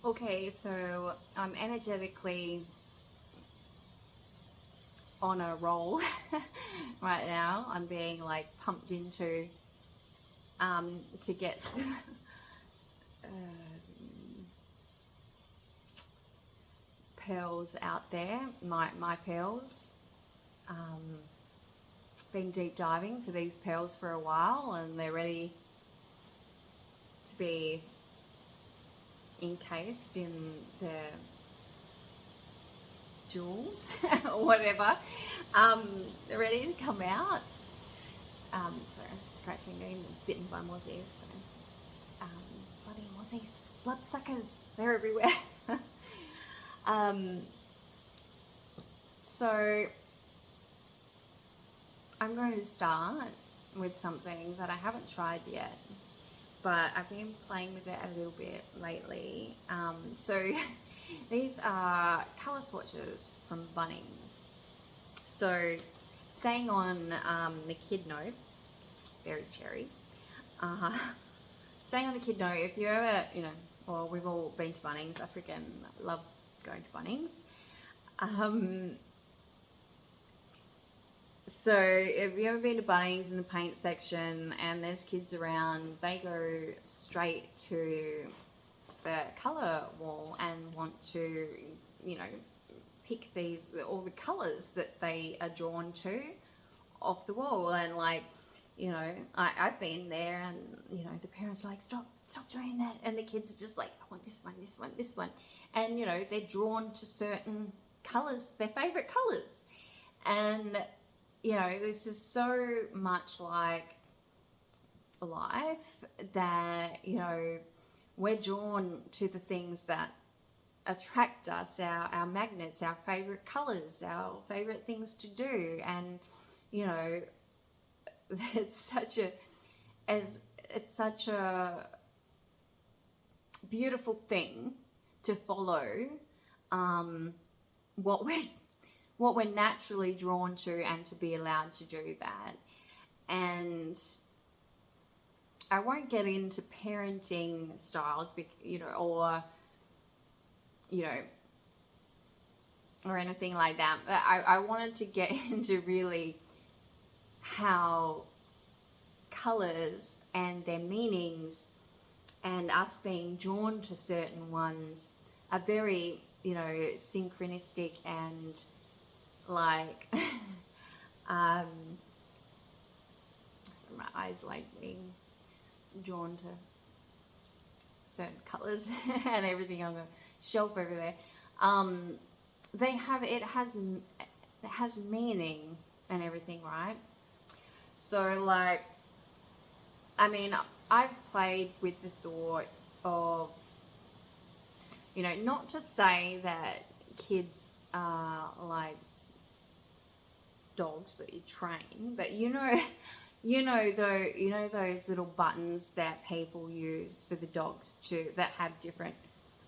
Okay, so I'm energetically on a roll right now. I'm being like pumped into to get uh, pearls out there. My pearls. Um, been deep diving for these pearls for a while, and they're ready to be encased in the jewels or whatever. They're ready to come out. Sorry, I was just scratching, getting bitten by mozzies. So, um, bloody mozzies, bloodsuckers, they're everywhere. um, so I'm going to start with something that I haven't tried yet, but I've been playing with it a little bit lately. So these are colour swatches from Bunnings. So staying on the kid note, very cherry. Uh, staying on the kid note, if you ever, well, we've all been to Bunnings. I freaking love going to Bunnings. So if you've ever been to Bunnings in the paint section and there's kids around, they go straight to the colour wall and want to, you know, pick all the colours that they are drawn to off the wall. And like, I've been there, and the parents are like, stop doing that, and the kids are just like, I want this one, this one, this one, and they're drawn to certain colours, their favourite colours. And this is so much like life, that we're drawn to the things that attract us, our magnets, our favorite colors, our favorite things to do. And it's such a it's such a beautiful thing to follow what we're naturally drawn to, and to be allowed to do that. And I won't get into parenting styles, you know or anything like that. I wanted to get into really how colors and their meanings, and us being drawn to certain ones, are very synchronistic, and like um so my eyes like being drawn to certain colors and everything on the shelf over there. It has meaning and everything, right? So like, I mean, I've played with the thought of, not to say that kids are like dogs that you train, but those little buttons that people use for the dogs that have different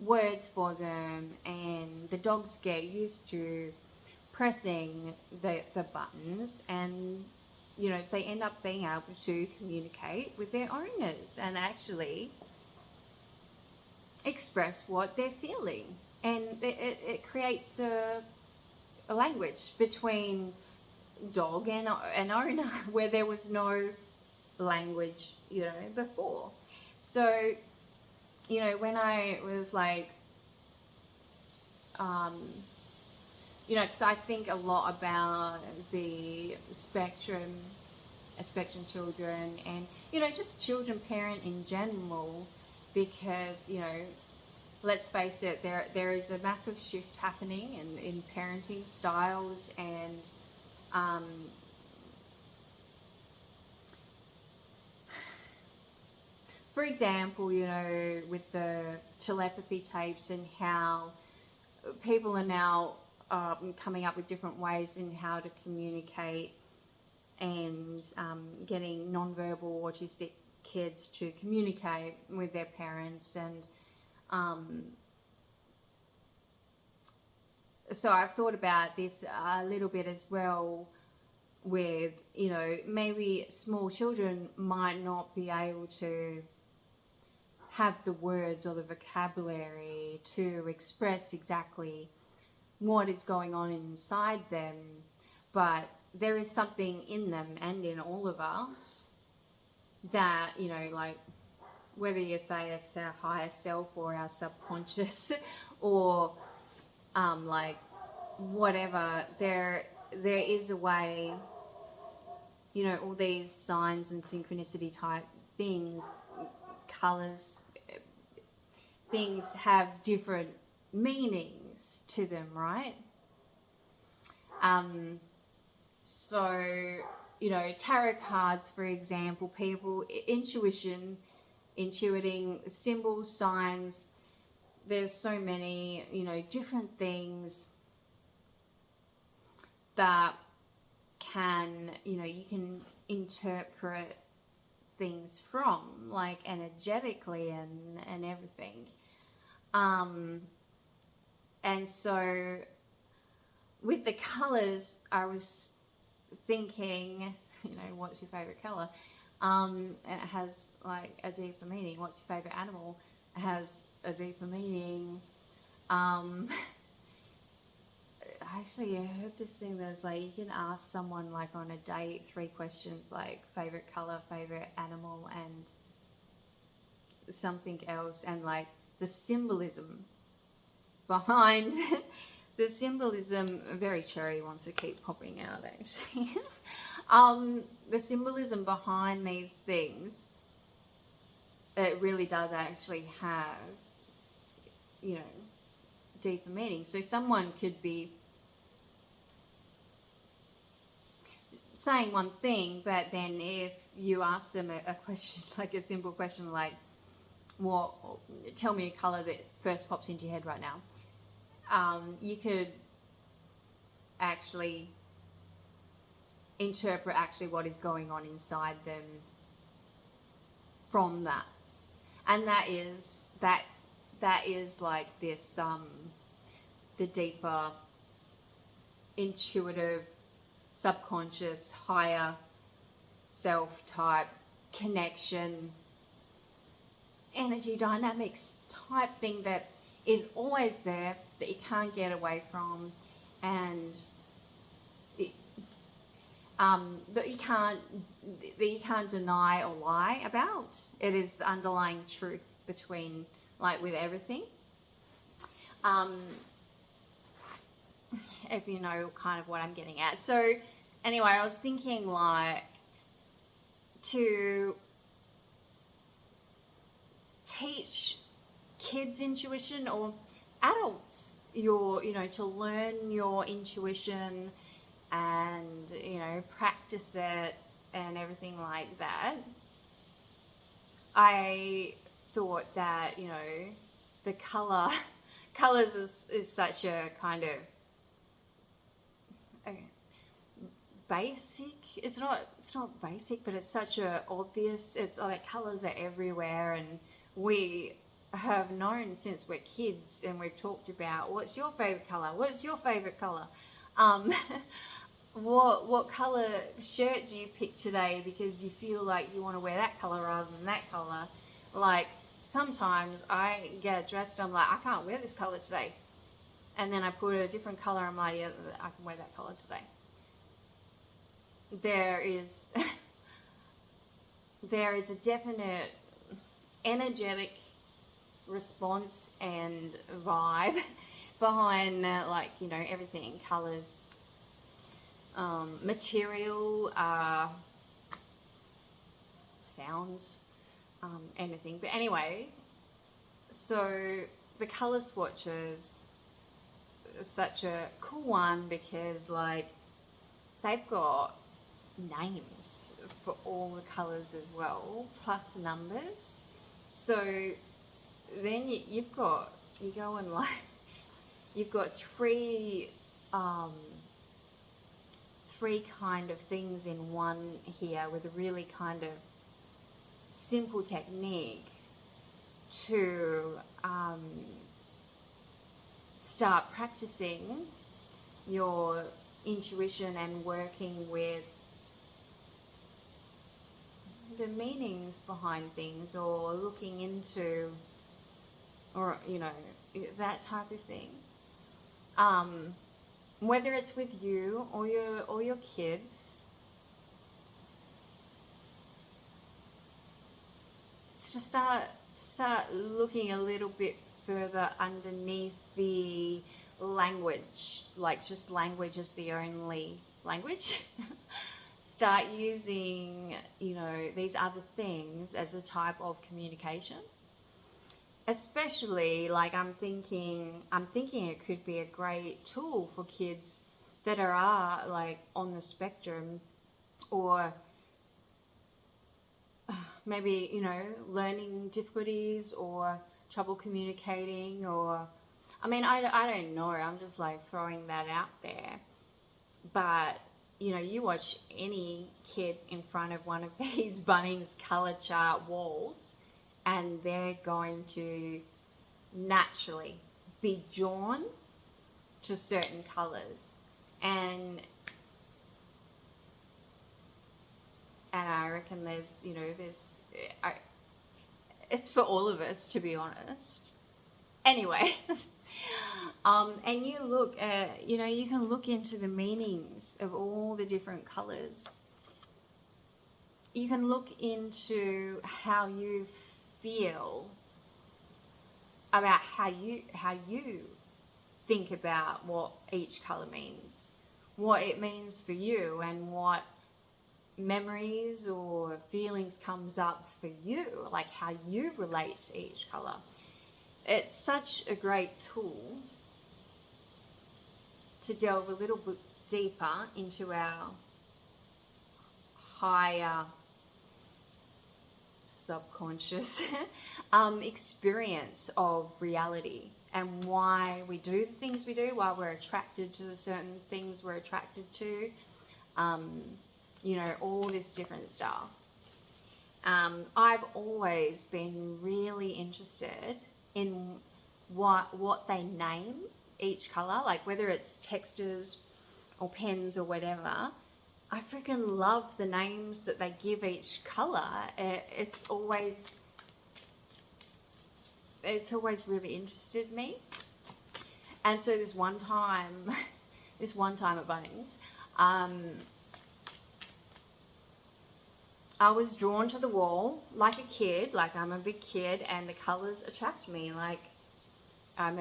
words for them, and the dogs get used to pressing the buttons, and they end up being able to communicate with their owners and actually express what they're feeling. And it creates a language between dog and owner where there was no language before. So when I was like because I think a lot about the spectrum children, and just children parent in general, because let's face it, there is a massive shift happening in parenting styles. And for example, with the telepathy tapes, and how people are now coming up with different ways in how to communicate, and getting nonverbal autistic kids to communicate with their parents. And so I've thought about this a little bit as well, with maybe small children might not be able to have the words or the vocabulary to express exactly what is going on inside them, but there is something in them and in all of us that, you know, like, whether you say it's our higher self or our subconscious or like whatever, there is a way, you know, all these signs and synchronicity type things, colors, things have different meanings to them, right? So, you know, tarot cards, for example, people, intuiting, symbols, signs, there's so many, you know, different things that can, you know, you can interpret things from, like energetically and everything. And so with the colors, I was thinking, you know, what's your favorite color? And it has like a deeper meaning. What's your favorite animal? It has a deeper meaning. Actually, I heard this thing that's like, you can ask someone like on a date 3 questions, like favorite color, favorite animal, and something else, and like the symbolism behind the symbolism. Very Cherry wants to keep popping out, actually. The symbolism behind these things, it really does actually have, you know, deeper meaning. So someone could be saying one thing, but then if you ask them a question, like a simple question like, what, tell me a color that first pops into your head right now, you could actually interpret actually what is going on inside them from that. And that is like this the deeper intuitive subconscious higher self type connection, energy dynamics type thing that is always there, that you can't get away from, and that you can't deny or lie about. It is the underlying truth between, like, with everything. If you know kind of what I'm getting at. So anyway, I was thinking like to teach kids intuition, or adults to learn your intuition and, practice it and everything like that. I thought that, the colors is such a kind of basic. It's not basic, but it's such a obvious. It's like colors are everywhere, and we have known since we're kids, and we've talked about what's your favorite color. What's your favorite color? What color shirt do you pick today because you feel like you want to wear that color rather than that color? Like, sometimes I get dressed, I'm like, I can't wear this color today, and then I put a different color, I'm like, yeah, I can wear that color today. There is a definite energetic response and vibe behind everything, colors, material, sounds, anything. But anyway, so the color swatches is such a cool one because they've got names for all the colors as well, plus numbers. So then you've got three kind of things in one here, with a really kind of simple technique to start practicing your intuition and working with the meanings behind things, or looking into, or that type of thing. Whether it's with you or your kids, it's to start looking a little bit further underneath the language, like just language is the only language. Start using, these other things as a type of communication. Especially, like, I'm thinking it could be a great tool for kids that are like on the spectrum, or maybe, learning difficulties or trouble communicating, or I don't know, I'm just like throwing that out there. But you watch any kid in front of one of these Bunnings color chart walls, and they're going to naturally be drawn to certain colors. And I reckon it's for all of us, to be honest. Anyway, and you look at, you can look into the meanings of all the different colors. You can look into how you feel about how you think about what each color means, what it means for you, and what memories or feelings comes up for you, like how you relate to each color. It's such a great tool to delve a little bit deeper into our higher subconscious experience of reality, and why we do the things we do, why we're attracted to the certain things we're attracted to, all this different stuff. I've always been really interested in what they name each color, like whether it's textures or pens or whatever. I freaking love the names that they give each color. It's always really interested me. And so this one time at Bunnings, I was drawn to the wall like a kid, like I'm a big kid, and the colors attract me. Like I'm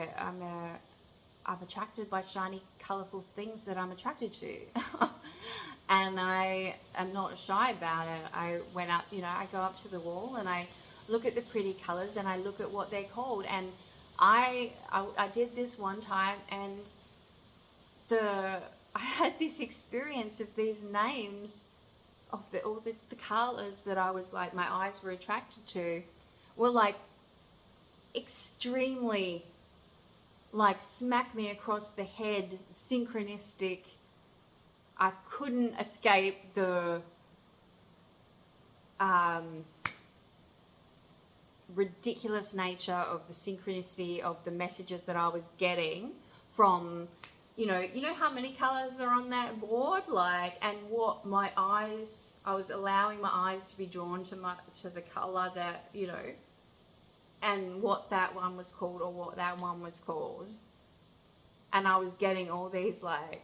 attracted by shiny, colorful things that I'm attracted to. And I am not shy about it. I went up, I go up to the wall and I look at the pretty colors and I look at what they're called. And I did this one time, and I had this experience of these names of all the colors that I was like, my eyes were attracted to, were like extremely, like, smack me across the head, synchronistic. I couldn't escape the ridiculous nature of the synchronicity of the messages that I was getting from, how many colors are on that board, like, and what I was allowing my eyes to be drawn to the color that, and what that one was called, or what that one was called. And I was getting all these, like,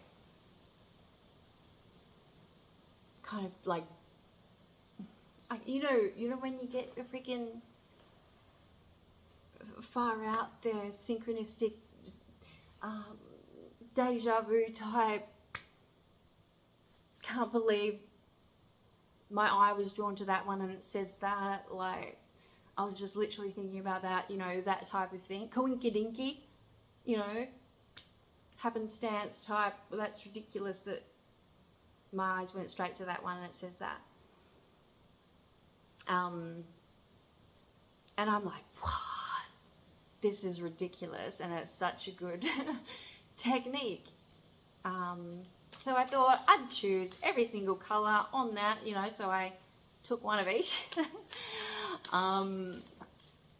kind of like, when you get a freaking far out there synchronistic deja vu type, can't believe my eye was drawn to that one and it says that, like, I was just literally thinking about that, that type of thing. Coinkydinky, happenstance type. Well, that's ridiculous that my eyes went straight to that one and it says that. And I'm like, what? This is ridiculous, and it's such a good technique. So I thought I'd choose every single color on that, so I took one of each. And,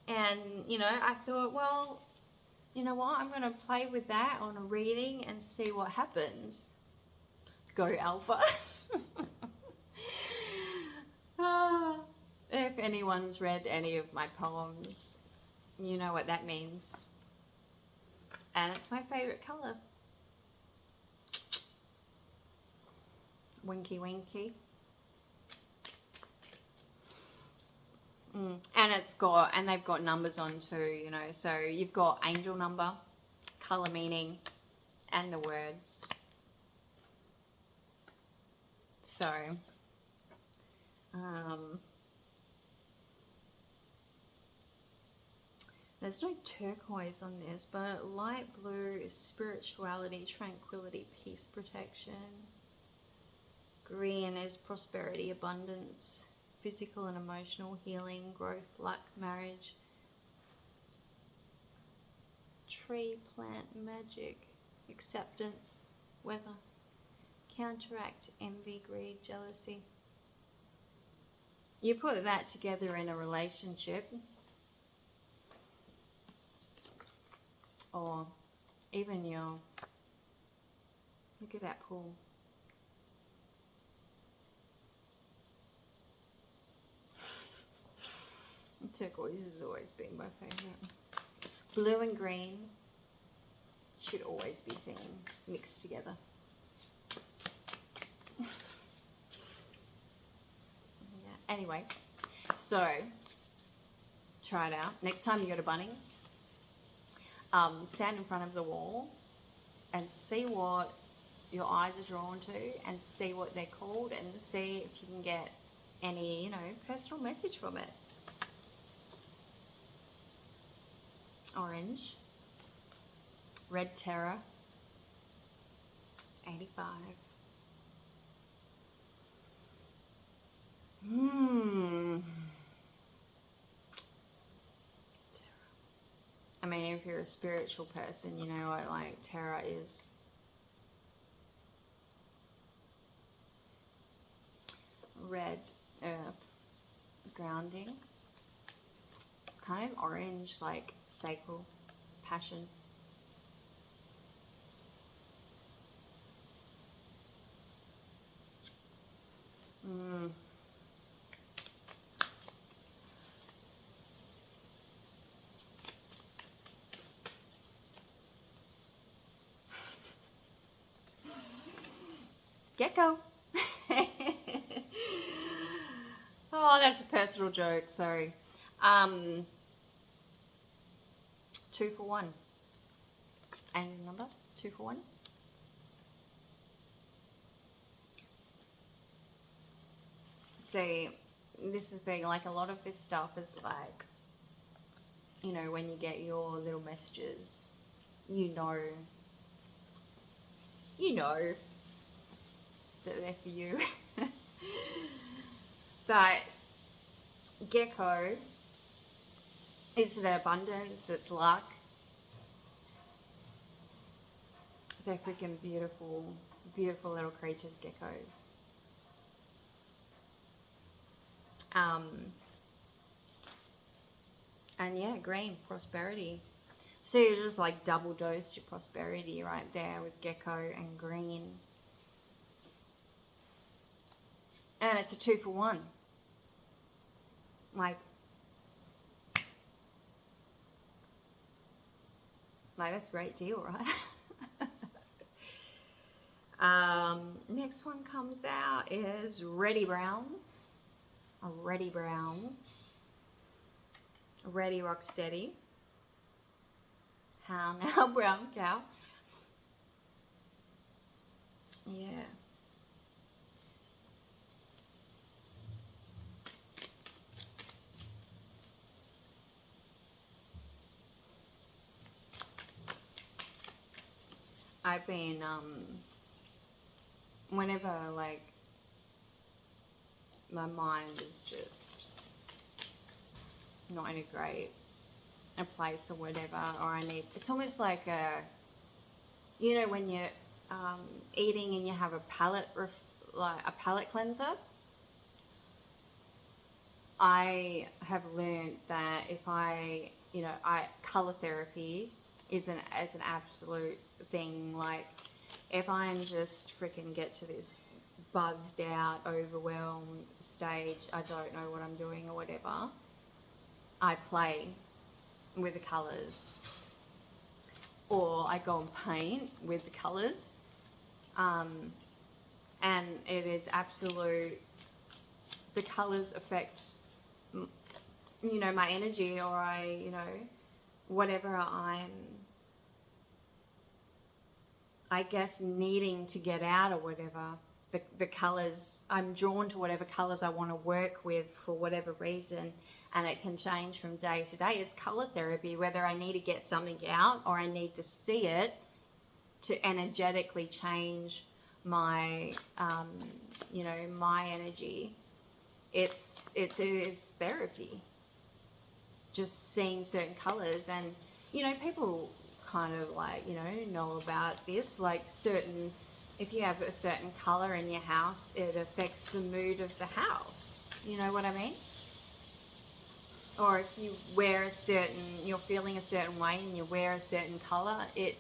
I thought, well, you know what, I'm going to play with that on a reading and see what happens. Go Alpha. If anyone's read any of my poems, you know what that means. And it's my favourite colour. Winky winky. And they've got numbers on too, you know. So you've got angel number, colour meaning, and the words. So, there's no turquoise on this, but light blue is spirituality, tranquility, peace, protection. Green is prosperity, abundance, physical and emotional healing, growth, luck, marriage. Tree, plant, magic, acceptance, weather, counteract, envy, greed, jealousy. You put that together in a relationship, or even your, look at that pool. Turquoise has always been my favourite. Blue and green should always be seen mixed together. Yeah. Anyway, so try it out. Next time you go to Bunnings, stand in front of the wall and see what your eyes are drawn to and see what they're called and see if you can get any, you know, personal message from it. Orange, red terror, 85. I mean, if you're a spiritual person, you know what, like, terror is. Red, earth, grounding. It's kind of orange, like sacral, passion. Gecko. Oh, that's a personal joke, sorry. 2 for 1. And number 2 for 1. See, this is the thing, like, a lot of this stuff is like, you know, when you get your little messages, you know that they're for you. But gecko is the abundance, it's luck. They're freaking beautiful, beautiful little creatures, geckos. And yeah, green, prosperity. So you just like double dose your prosperity right there with gecko and green. And it's a 2 for 1. Like that's a great deal, right? Next one comes out is Ready Brown. A Ready Brown. Ready Rock Steady. How now, brown cow. Yeah. I've been, whenever, like, my mind is just not in a great a place or whatever, or I need, it's almost like a, you know, when you're eating and you have a palate, like a palate cleanser. I have learned that if I, you know, color therapy is an absolute thing. Like, if I'm just freaking get to this buzzed out, overwhelmed stage, I don't know what I'm doing or whatever, I play with the colours, or I go and paint with the colours, and it is absolute. The colours affect, my energy, or whatever I guess needing to get out or whatever. The colours, I'm drawn to whatever colours I want to work with for whatever reason, and it can change from day to day. It's colour therapy, whether I need to get something out or I need to see it to energetically change my, my energy. It is therapy. Just seeing certain colours, and people kind of know about this, like certain, if you have a certain colour in your house, it affects the mood of the house. You know what I mean? Or if you wear you're feeling a certain way and you wear a certain colour, it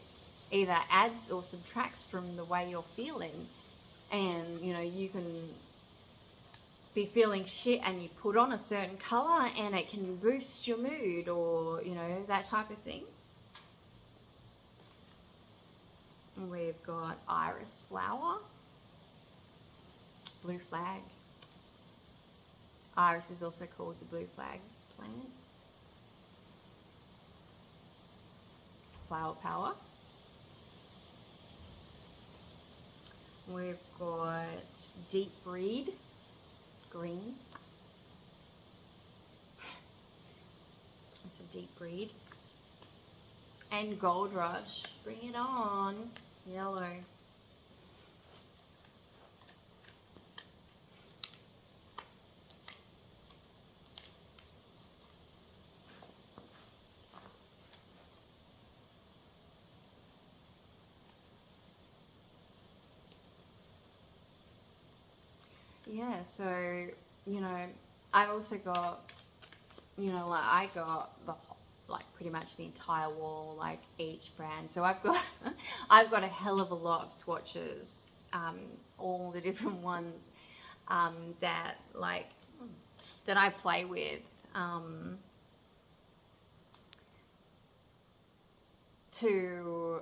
either adds or subtracts from the way you're feeling. And, you can be feeling shit and you put on a certain colour and it can boost your mood, or, that type of thing. We've got iris flower, blue flag. Iris is also called the blue flag plant. Flower power. We've got deep reed, green. It's a deep reed. And gold rush, bring it on, yellow. Yeah, so, I've also got, I got pretty much the entire wall, like each brand. So I've got, I've got a hell of a lot of swatches, all the different ones, that I play with, to,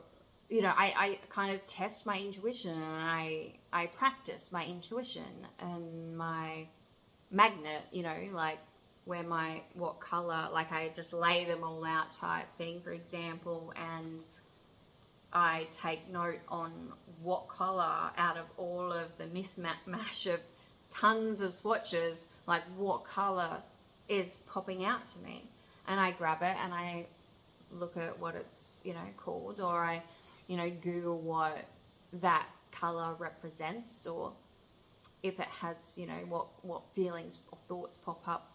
I kind of test my intuition, and I practice my intuition and my magnet, what color, I just lay them all out type thing, for example, and I take note on what color out of all of the mismatch of tons of swatches, what color is popping out to me, and I grab it and I look at what it's called, or I Google what that color represents, or if it has what feelings or thoughts pop up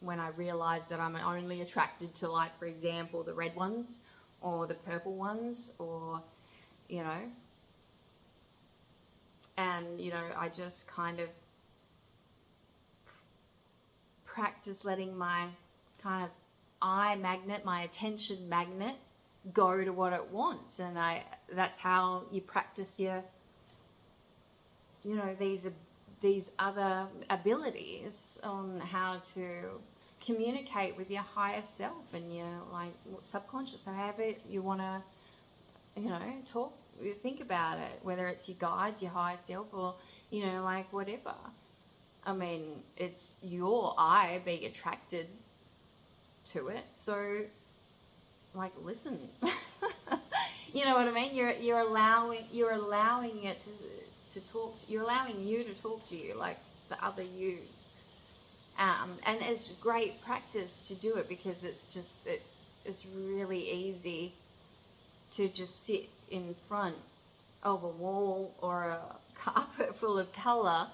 when I realize that I'm only attracted to, for example, the red ones or the purple ones, or and I just kind of practice letting my kind of eye magnet, my attention magnet, go to what it wants. And that's how you practice your these other abilities on how to communicate with your higher self and your subconscious, however you want to talk, think about it, whether it's your guides, your higher self, or whatever. I mean, it's your eye being attracted to it, so listen. You know what I mean? You're allowing it to talk to, you're allowing you to talk to you, like the other yous, and it's great practice to do it, because it's really easy to just sit in front of a wall or a carpet full of color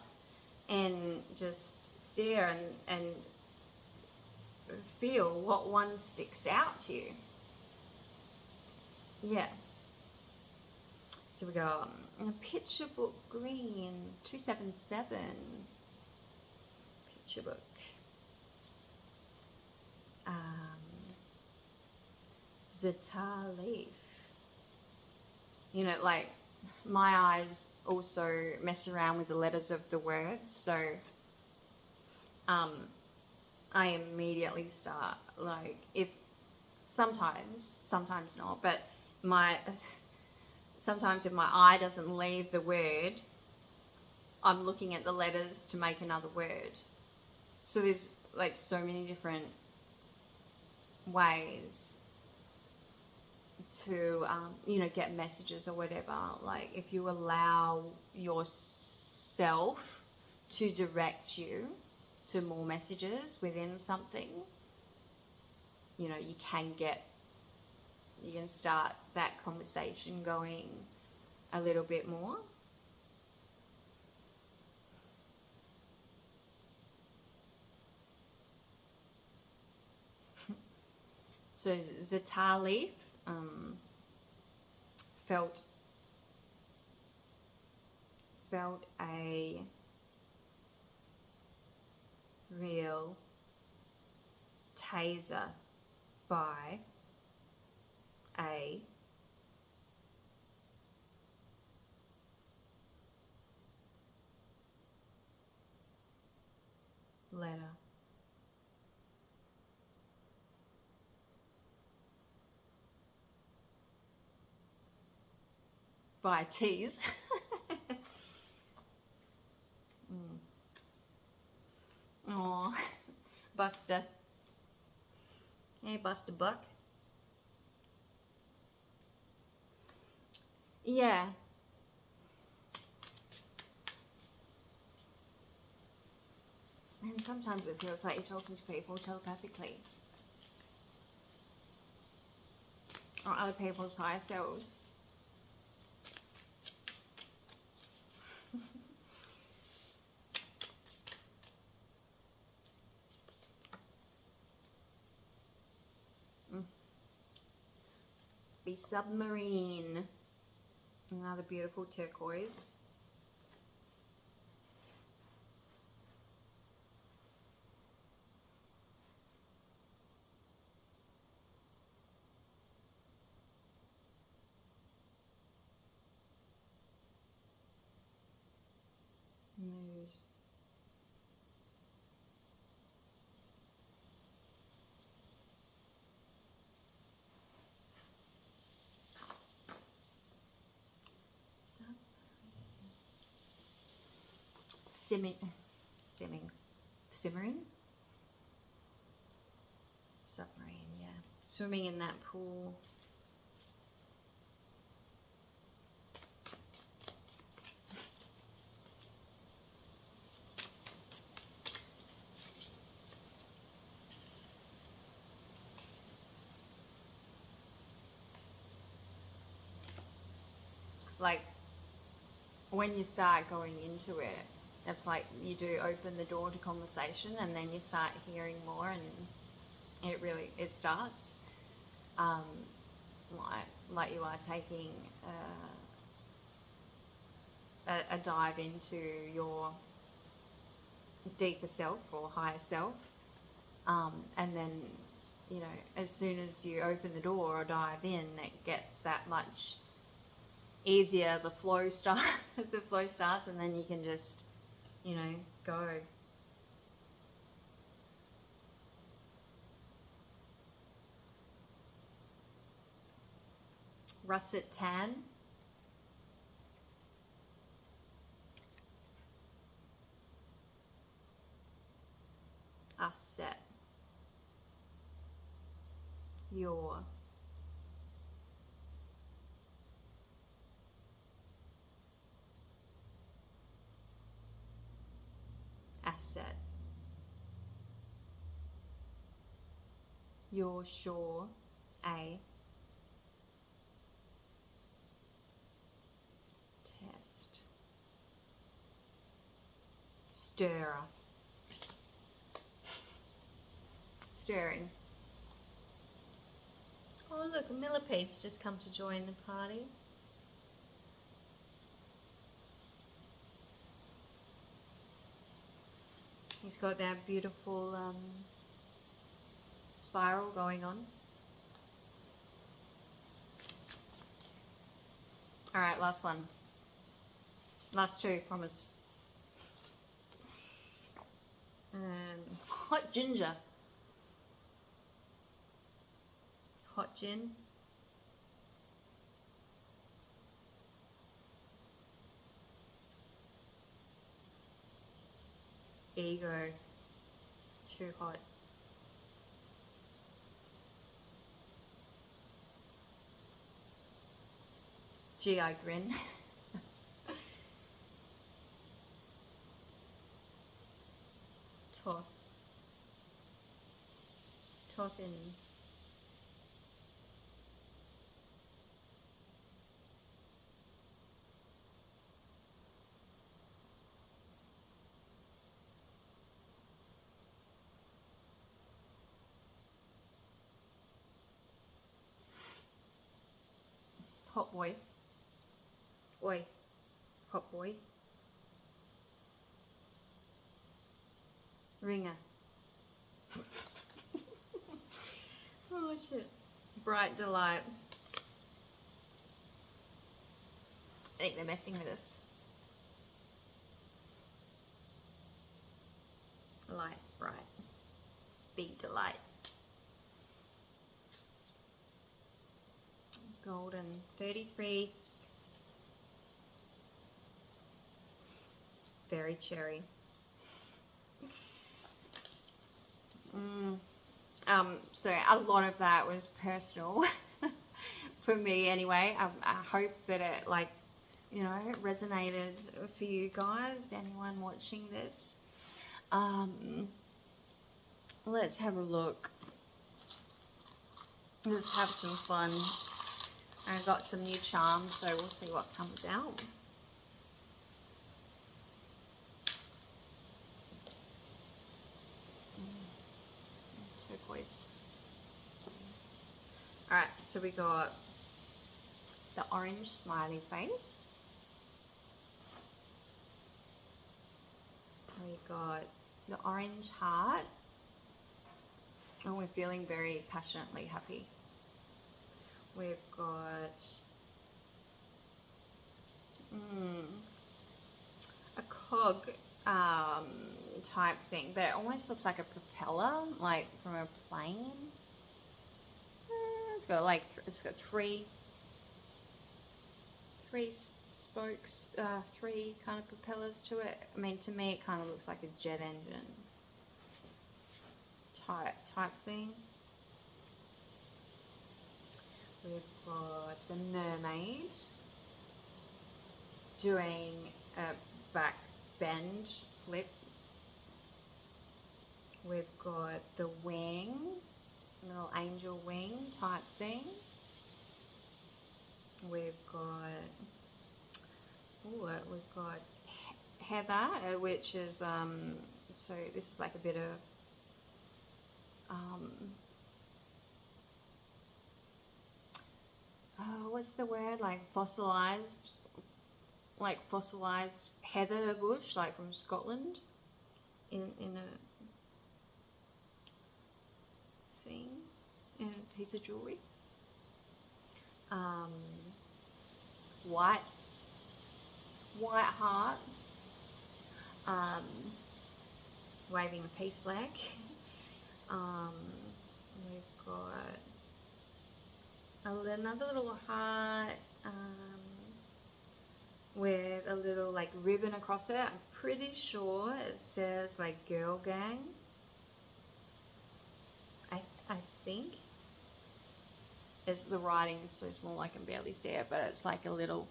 and just stare and feel what one sticks out to you. Yeah. So we go a picture book green, 277. Picture book. Zeta leaf. my eyes also mess around with the letters of the words, so I immediately start, like, if sometimes not, but sometimes if my eye doesn't leave the word, I'm looking at the letters to make another word. So there's like so many different ways to get messages or whatever. Like, if you allow yourself to direct you to more messages within something, you can start that conversation going a little bit more. So Zatar felt a real taser by a letter. By a tease. Oh, Buster. Hey, Buster Buck. Yeah. And sometimes it feels like you're talking to people telepathically. Or other people's higher selves. Be submarine. Another beautiful turquoise. News. Simmering? Submarine, yeah. Swimming in that pool. Like, when you start going into it, it's like you do open the door to conversation, and then you start hearing more, and it starts like you are taking a dive into your deeper self or higher self, and then as soon as you open the door or dive in, it gets that much easier. The flow starts. The flow starts, and then you can just go. Russet tan. Asset. Your asset. You're sure a test. Stirrer. Stirring. Oh look, a millipede's just come to join the party. He's got that beautiful spiral going on. All right, last one. Last two, promise. Hot ginger. Hot gin. Ego. Too hot. GI grin. Talk. Talking. Hot boy. Oi. Hot boy. Ringer. Oh shit. Bright delight. I think they're messing with us. Light, bright. Big delight. Golden 33. Very cherry. So a lot of that was personal for me anyway. I hope that it, like, you know, resonated for you guys, anyone watching this. Let's have a look. Let's have some fun. I got some new charms, so we'll see what comes out. Turquoise. Alright, so we got the orange smiley face. We got the orange heart. And we're feeling very passionately happy. We've got a cog type thing, but it almost looks like a propeller, like from a plane. It's got three spokes, three kind of propellers to it. I mean, to me, it kind of looks like a jet engine type thing. We've got the mermaid doing a back bend flip. We've got the wing, little angel wing type thing. We've got heather, which is so this is like a bit of what's the word, like fossilized heather bush, like from Scotland, in a thing, in a piece of jewelry. White heart, waving a peace flag. We've got another little heart with a little like ribbon across it. I'm pretty sure it says like girl gang. I think. The writing is so small I can barely see it, but it's like a little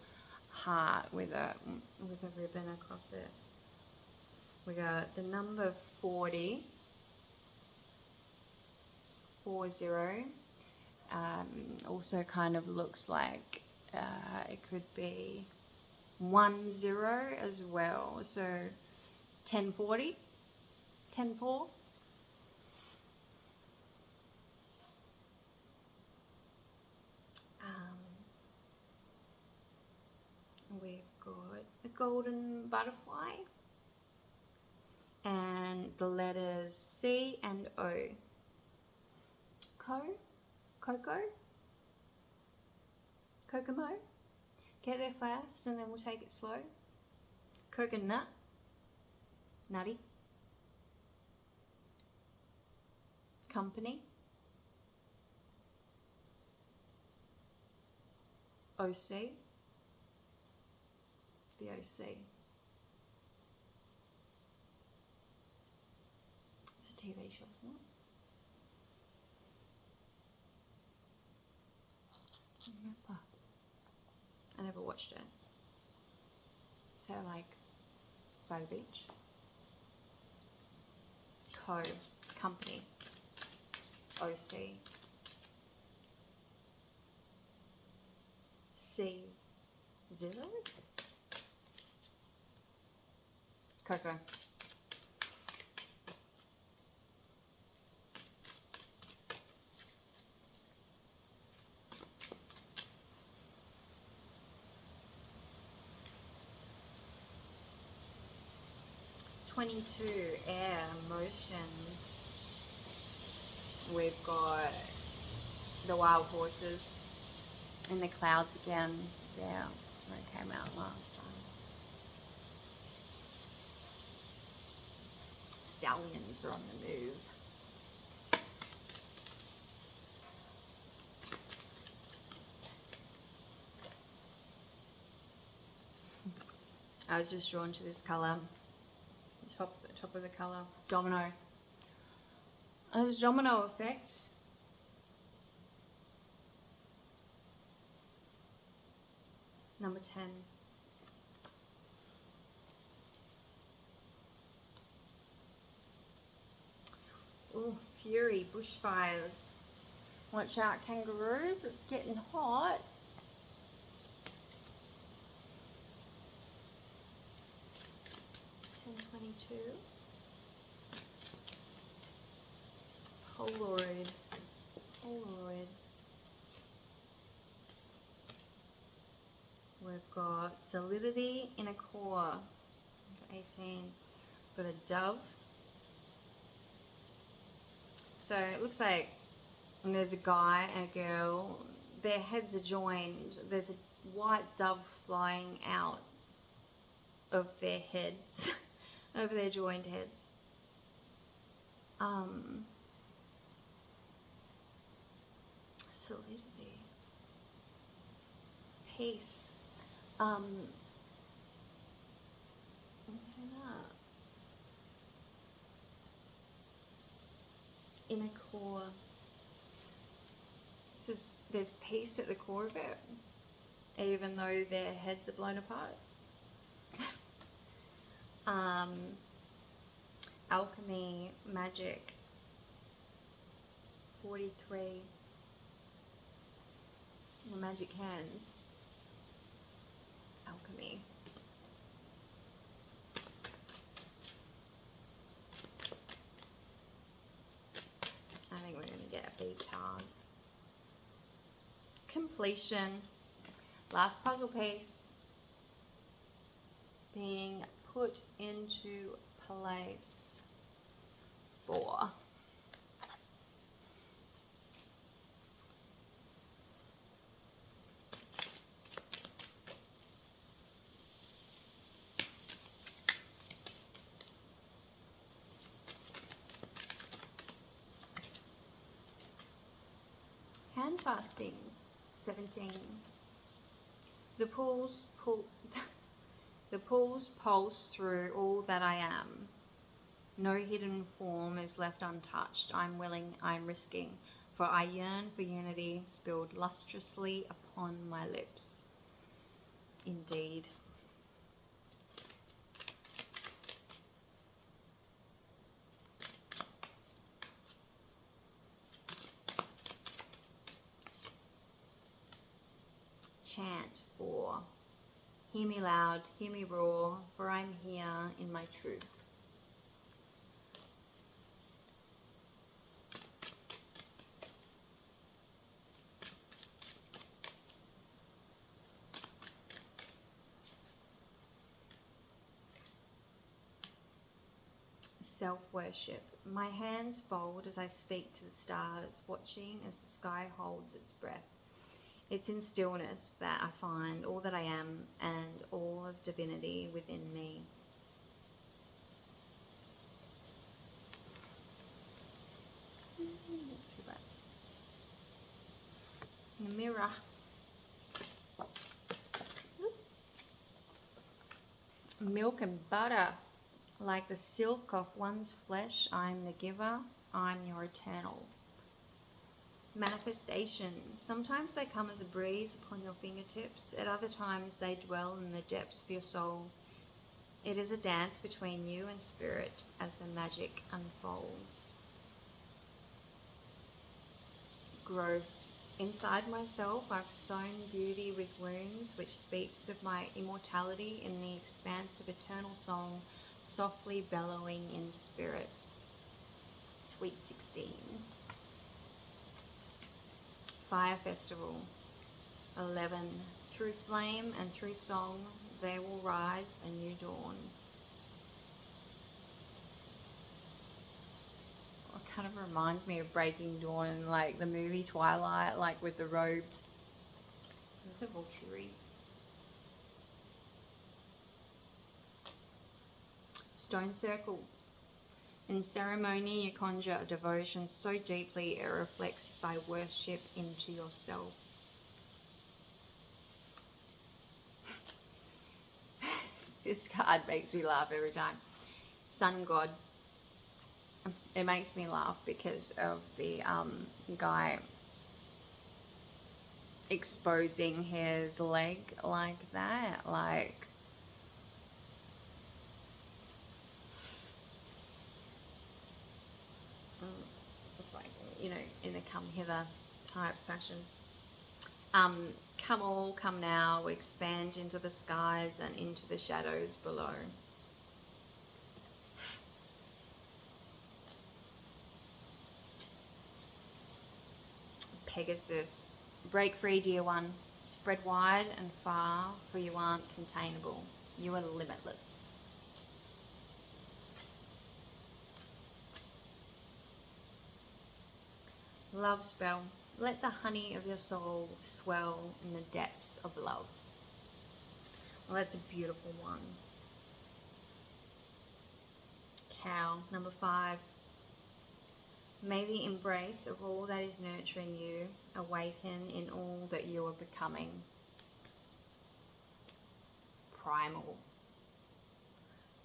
heart with a ribbon across it. We got the number 40. Also kind of looks like it could be 10 as well. So 1040, 10-4. We've got a golden butterfly and the letters C and O. Kokomo. Get there fast and then we'll take it slow. Coconut. Nutty. Company. OC. The OC. It's a TV show, isn't it? I don't remember. I never watched it. So like by the beach. Company. OC. C0. Coco. Air motion. We've got the wild horses in the clouds again. Yeah, they came out last time. Stallions are on the move. I was just drawn to this colour. Top of the colour. Domino. There's domino effect. Number 10. Oh, Fury, bushfires. Watch out, kangaroos, it's getting hot. Polaroid. We've got solidity in a core. 18. Got a dove. So it looks like there's a guy and a girl. Their heads are joined. There's a white dove flying out of their heads, over their joined heads. Solidity, peace. Inner core. It says there's peace at the core of it, even though their heads are blown apart. Alchemy, magic. 43. The magic hands. Alchemy. I think we're going to get a beach card. Completion. Last puzzle piece being put into place. 4. Hand fastings. 17. The pools pulse through all that I am. No hidden form is left untouched. I'm willing, I'm risking, for I yearn for unity spilled lustrously upon my lips. Indeed. Chant 4. Hear me loud, hear me roar, for I'm here in my truth. Self-worship. My hands fold as I speak to the stars, watching as the sky holds its breath. It's in stillness that I find all that I am and all of divinity within me. The mirror. Milk and butter. Like the silk of one's flesh, I am the giver, I am your eternal. Manifestation. Sometimes they come as a breeze upon your fingertips. At other times they dwell in the depths of your soul. It is a dance between you and spirit as the magic unfolds. Growth. Inside myself I've sown beauty with wounds, which speaks of my immortality in the expanse of eternal song, softly bellowing in spirit. Sweet 16. Fire Festival. 11. Through flame and through song, there will rise a new dawn. It kind of reminds me of Breaking Dawn, like the movie Twilight, like with the robed. There's a Volturi. Stone Circle. In ceremony, you conjure a devotion so deeply it reflects thy worship into yourself. This card makes me laugh every time. Sun God. It makes me laugh because of the guy exposing his leg like that. Like, it's like, you know, in a come hither type fashion. Come all, come now, expand into the skies and into the shadows below. Pegasus. Break free, dear one. Spread wide and far, for you aren't containable. You are limitless. Love spell. Let the honey of your soul swell in the depths of love. Well, that's a beautiful one. Cow. Number 5. May the embrace of all that is nurturing you awaken in all that you are becoming. Primal.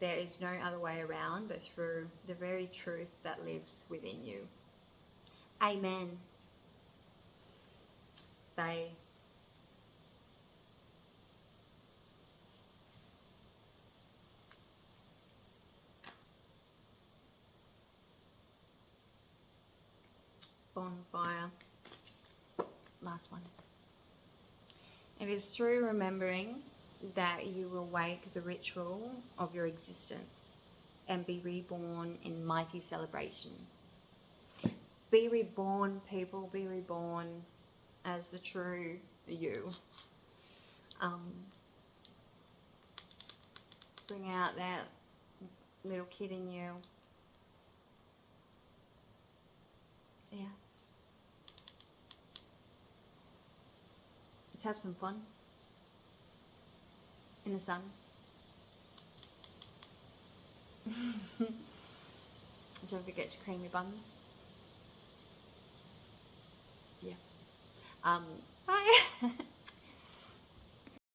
There is no other way around but through the very truth that lives within you. Amen. They. Bonfire. Last one. It is through remembering that you will wake the ritual of your existence and be reborn in mighty celebration. Be reborn, people, be reborn as the true you. Bring out that little kid in you. Yeah. Let's have some fun in the sun. Don't forget to cream your buns. Yeah. Bye.